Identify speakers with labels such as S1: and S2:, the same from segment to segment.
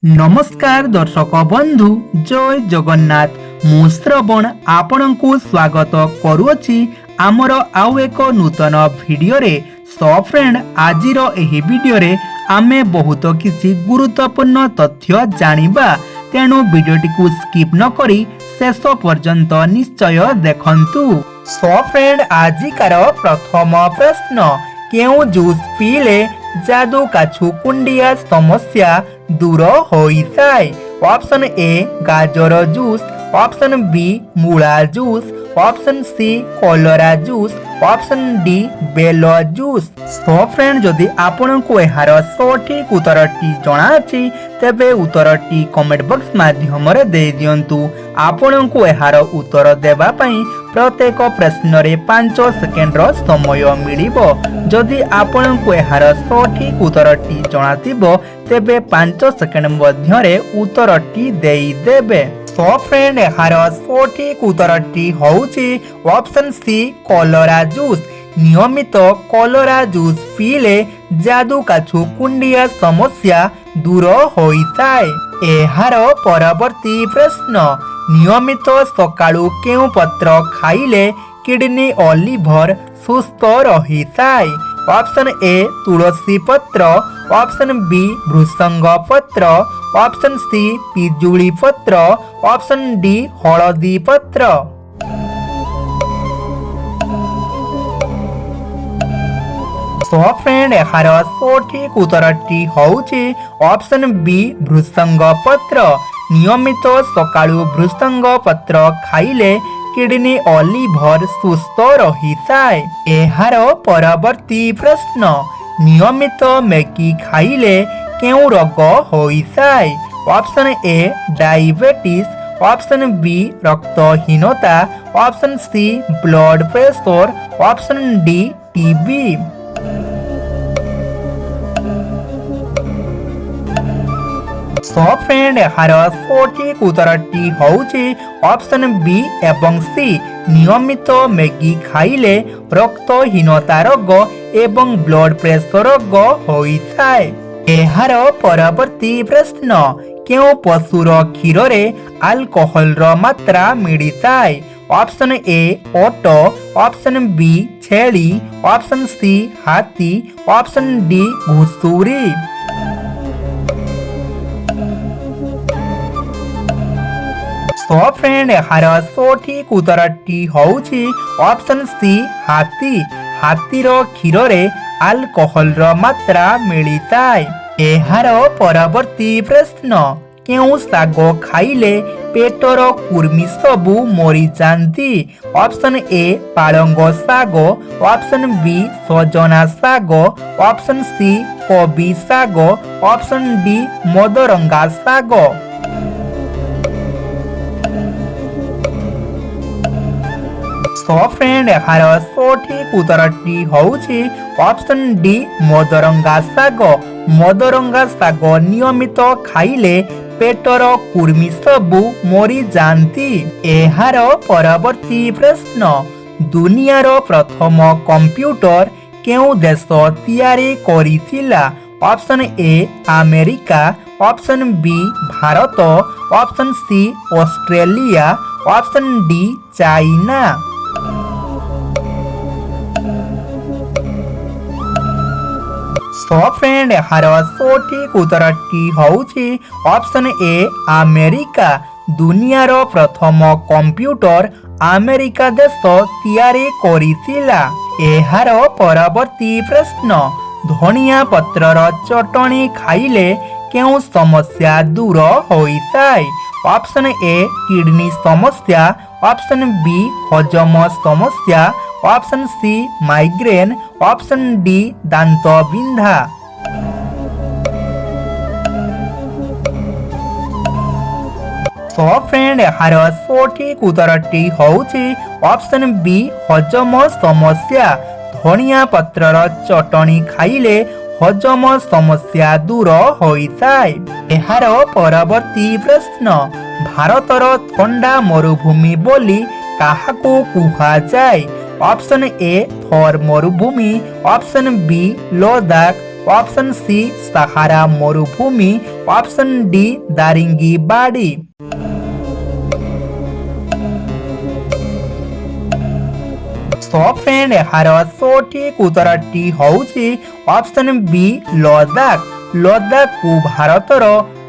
S1: नमस्कार दर्शक बंधु जय जगन्नाथ मु श्रवण आपणଙ୍କୁ स्वागत करुछि आमर आउ एक नूतन भिडियो रे। सो फ्रेंड आजिर एही भिडियो रे आमे बहुत किछि गुरुत्वपूर्ण तथ्य जानिबा, तेणु भिडियोटी को स्किप न करी शेष पर्यंत निश्चय देखंतु। सो फ्रेंड आजिकार प्रथम प्रश्न, केउ जूस पीले जादू काछु कुंडिया समस्या दूर होइଥାଏ? ऑप्शन ए गाजर जूस, ऑप्शन बी मूला जूस, ऑप्शन सी कलरा जूस, ऑप्शन डी बेल जूस। सो फ्रेंड जदि आपन को एहार सठिक उत्तरटी जଣା अछि तेबे उत्तरटी कमेंट बॉक्स माध्यम रे दे दियंतु। आपन को एहार उत्तर देबा पई प्रत्येक प्रश्न रे 5 सेकेंड रो समय मिलिबो। जदि आपन को एहार सठिक उत्तरटी जଣାतिबो तेबे 5 सेकेंड मध्य रे उत्तरटी देई देबे। सो फ्रेंड एहार सठिक उत्तरटी होउची ऑप्शन सी कलरा जूस। नियमित कलरा जूस पीले जादू काछु कुंडिया समस्या दूर होइଥାଏ। एहार परवर्ती प्रश्न, नियमित सकाळु केउ पत्र खाइले किडनी और लिवर सुस्थ रहिଥାଏ? ऑप्शन ए तुलसी पत्र, ऑप्शन बी भृसंग पत्र, ऑप्शन सी पिजुली पत्र, ऑप्शन डी हळदी पत्र। सो फ्रेंड एहार सठिक उत्तरटी होउची ऑप्शन बी भृसंग पत्र। नियमित सकाळु भृसंग पत्र खाइले किडनी और लिवर सुस्थ रहिଥାଏ। एहार परवर्ती प्रश्न, नियमित मैगी खाइले केउ रोग होइଥାଏ? Option A diabetes, option B रक्तहीनता, option C blood pressure, option D TB. So friend एहार सठिक उत्तरटी होउची ऑप्शन बी एवं सी। नियमित मैगी खाइले रक्तहीनता रोग एवं ब्लड प्रेशर रोग होइଥାଏ। एहार परवर्ती प्रश्न, केउ पशुर क्षीर रे अल्कोहल रो मात्रा मिलिଥାଏ? ऑप्शन ए ओट, ऑप्शन बी छेली, ऑप्शन सी हाथी, ऑप्शन डी घुसुरी। सो फ्रेंड एहार सठिक उत्तरटी होउची ऑप्शन सी हाथी। हाथीर क्षीर रे अल्कोहल रो मात्रा मिलिଥାଏ। एहार परवर्ती प्रश्न, केउ सागो खाइले पेटर कुर्मी सबु मरी जांती? ऑप्शन ए पालंग सागो, ऑप्शन बी सजना सागो, ऑप्शन सी कबी सागो, ऑप्शन डी मदरंगा सागो। सो फ्रेंड एहार सठिक उत्तरटी होउची ऑप्शन डी मदरंगा साग। मदरंगा साग नियमित खाइले पेटर कुर्मी सबु मरी जांती। एहार परवर्ती प्रश्न, दुनियार प्रथम कंप्यूटर केउ देश तैयारी करिथिला? Option A America, option B Bharat, option C Australia, option D China. So friend एहार सठिक उत्तरटी होउची ऑप्शन ए अमेरिका। दुनियार प्रथम कंप्यूटर अमेरिका देश तैयारी करिथिला। एहार परवर्ती प्रश्न, धनिया पत्रर चटणी खाइले केउ समस्या दूर होइଥାଏ? ऑप्शन ए किडनी समस्या, ऑप्शन बी हजम समस्या, option C migraine, option D दांत बिंधा। सो फ्रेंड एहार सठिक उत्तरटी होउची ऑप्शन बी हजम समस्या। धनिया पत्रर चटणी खाइले हजम समस्या दूर होइଥାଏ। एहार परवर्ती प्रश्न, भारतर ठंडा मरुभूमि बोली काहाकू कुहा जाय? ऑप्शन ए थर मरुभूमि, option B Ladakh, option C Sahara मरुभूमि, option D Daringbadi. So friend यार सठिक उत्तरटी होउची ऑप्शन बी लद्दाख। लद्दाख को भारतर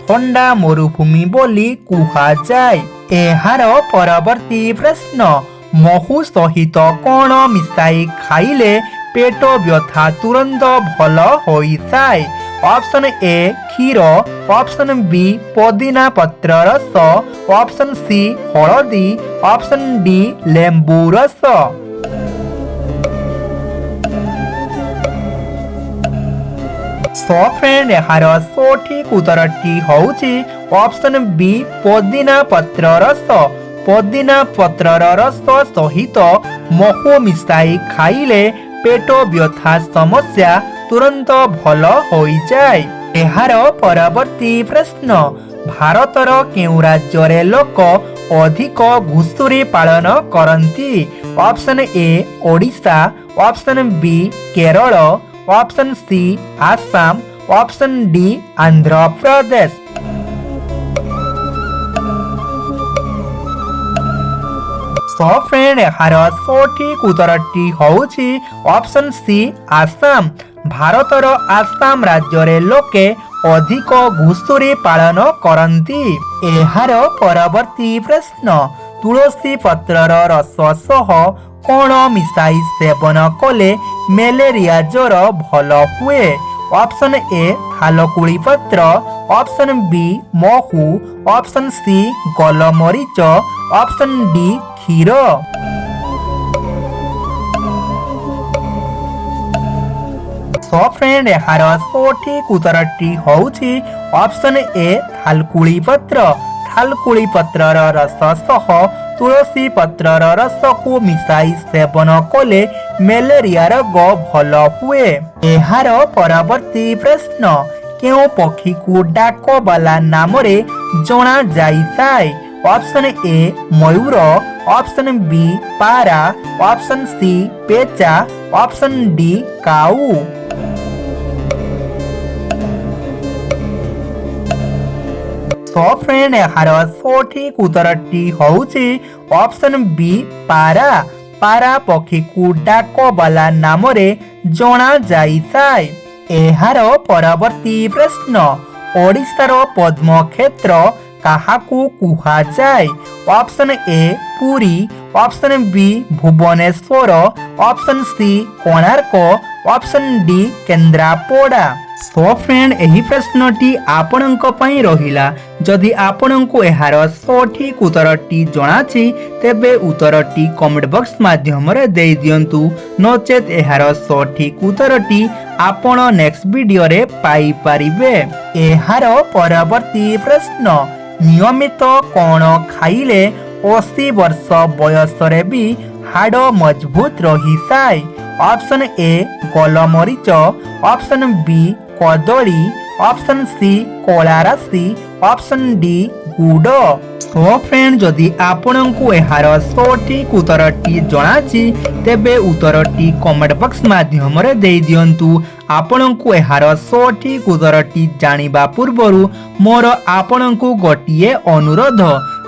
S1: ठंडा मरुभूमि बोली कुहा जाए। एहार परवर्ती प्रश्न महू सहित कौन मिसाई खाइले पेट व्यथा तुरंत भल होइसाए। ऑप्शन ए क्षीर, ऑप्शन बी पुदीना पत्र रस, ऑप्शन सी हळदी, ऑप्शन डी लेंबू रस। सो फ्रेंड यार सठिक उत्तरटी होउची ऑप्शन बी पुदीना पत्र रस। पुदीना पत्रर रस सहित महू मिसाई खाइले पेट व्यथा समस्या तुरंत भल होई जाए। एहार परवर्ती प्रश्न भारतर केउ राज्य लोक अधिक घुसुरी पालन करती। Option A Odisha, option B Kerala, option C Assam, option D Andhra Pradesh. So friend यार सठिक उत्तरटी होउची ऑप्शन सी आसाम। भारतर आसाम राज्य लोके अधिक घुसुरी पालन करती। एहार परवर्ती प्रश्न तुलसी पत्रर रस सह कौन मिसाई सेवन कले मलेरिया ज्वर भल हुए। ऑप्शन ए थालकुड़ी पत्र, ऑप्शन बी महू, ऑप्शन सी गोलमरीच, ऑप्शन डी क्षीर। सो फ्रेंड यार सठिक उत्तरटी होउची ऑप्शन ए थालकुड़ी पत्र। थालकुड़ी पत्रर रस सह तुलसी पत्रर रस को मिसाई सेवन कले मलेरिया रोग भल हुए। एहार परवर्ती प्रश्न केउ पक्षी को डाकबाला नाम रे जना जाइथाय। ऑप्शन ए मयूर, ऑप्शन बी पारा, ऑप्शन सी पेचा, ऑप्शन डी काऊ। सो फ्रेंड यार सठिक उत्तरटी होउची ऑप्शन बी पारा। पारा पक्षी को डाकबाला नाम रे जना जाइथाय। एहार परवर्ती प्रश्न ओडिशार पद्म क्षेत्र काहाकू कुहा जाए। Option A Puri, option B Bhubaneswar, option C Konark, option D Kendrapara. So friend एही प्रश्नटी आपणक पई रहिला। जदि आपणको एहार सठिक उत्तरटी जणाछि तेबे उत्तरटी कमेंट बॉक्स माध्यम रे देई दियंतु। नचेत एहार सठिक उत्तरटी आपण नेक्स्ट वीडियो रे पाई परिबे। एहार परवर्ती प्रश्न नियमित कौन खाइले 80 वर्ष बयस रे भी हाड़ मजबूत रही थाए। ऑप्शन ए गोलमरीच, ऑप्शन बी कदली, ऑप्शन सी कला राशि, ऑप्शन डी गुड़। सो फ्रेंड जदि आपणको एहार सठिक उत्तरटी जणाछि तेबे उत्तरटी कमेंट बॉक्स माध्यम रे देई दियंतु। आपणको एहार सठिक उत्तरटी जानिबा पूर्वरु मोर आपणको गोटिए अनुरोध,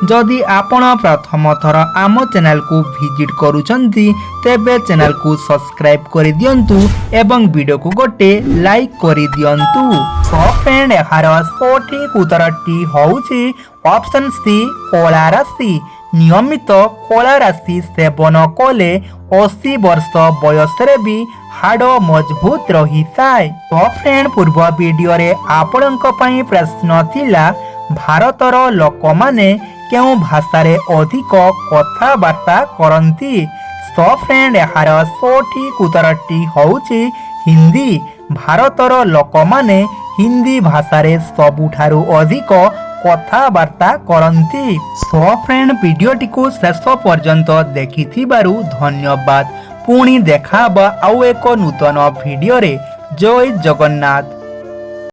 S1: जदि आपण प्रथम थर आम चैनल को विजिट करूछंती तेबे चैनल को सब्सक्राइब करि दियंतु एवं वीडियो को गोटे लाइक करि दियंतु। सो फ्रेंड एहार सठिक उत्तरटी होउछि ऑप्शन सी कला राशि। नियमित कला राशि सेवन कले 80 वर्ष बयस रे भी हाड़ मजबूत रही थाए। तो फ्रेंड पूर्व वीडियो रे आपणक पई प्रश्न थिला भारतर लोक माने केउ भाषा रे अधिक कथाबार्ता करती। तो फ्रेंड यार सठिक उत्तरटी होउछि हिंदी। भारतर लोक माने हिंदी भाषा रे सबुठारु अधिक कथाबार्ता करती। सो फ्रेंड वीडियोटी को शेष पर्यंत देखिथिबारु धन्यवाद। पुणी देखा आउ एक नूतन वीडियो रे। जय जगन्नाथ।